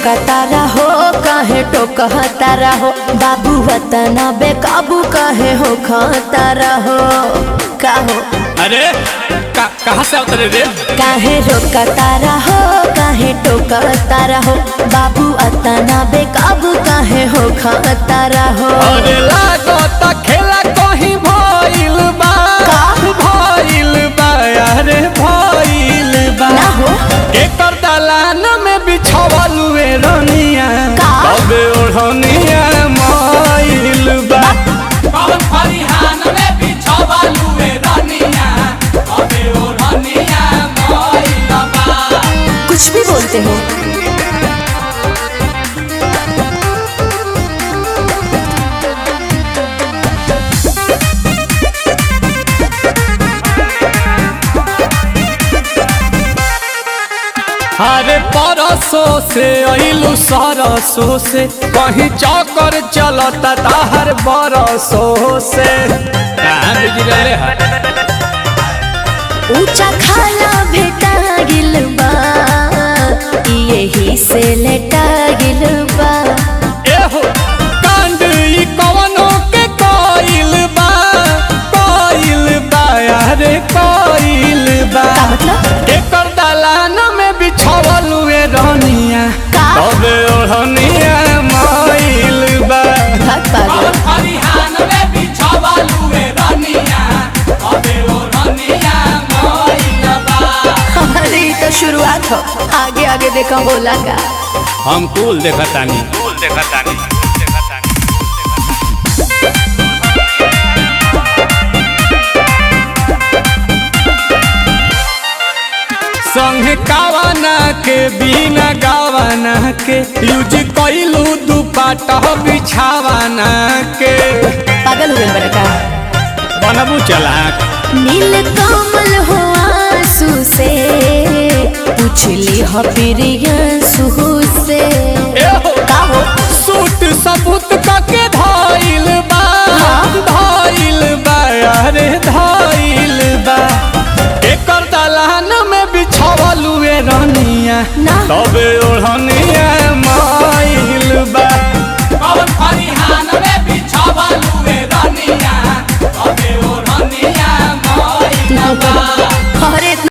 रोकतारा हो काहे टोकतारा हो बाबू वतना बेकाबू काहे हो खतारा हो का हो। अरे कहाँ से उतरे रे? काहे रोकतारा हो काहे टोकतारा हो बाबू वतना बेकाबू काहे हो खतारा हो। अरे लागत खेला कहीं भइल बा अरे भइल बा ना हो एकर दलान में बिछावल वे रनिया तबे ओढ़निया मइल बा। कौन फरिहान में बिछावल वे रनिया तबे ओढ़निया मइल बा। कुछ भी बोलते हो। अरे परसों से अइलू सरसों से कहीं चौकर चलता ताहर बरसों से कहाँ बिजरले है? ऊंचा खाला भेटा गिल बा यही से लेटा गिल बा। एहो कांड ई कवनो के कोइल बा अरे कोइल बा। का मतलब? एकर दलान में बिछावल वे रनिया तबे ओढ़निया मइल बा। भाग पागल। फरिहान में बिछावल वे रनिया तबे ओढ़निया मइल बा। अरे तो शुरुआत हो आगे आगे देखा बोला का। हम कूल देखतानी संगे कावाना के बिना गावाना के यूज कइलू दुपट्टा बिछावाना के। पागल हुए बड़ा का। बनबू चलाक नील कमल हो आंसू से पूछली हो प्रियंसू से। का हो सूट सबूत के धइल बा अरे धइल बा। एकर दलान में बिछावल वे रनिया तबे ओढ़निया मइल बा। कौन फरिहान में बिछावल वे रनिया तबे ओढ़निया मइल बा। अरे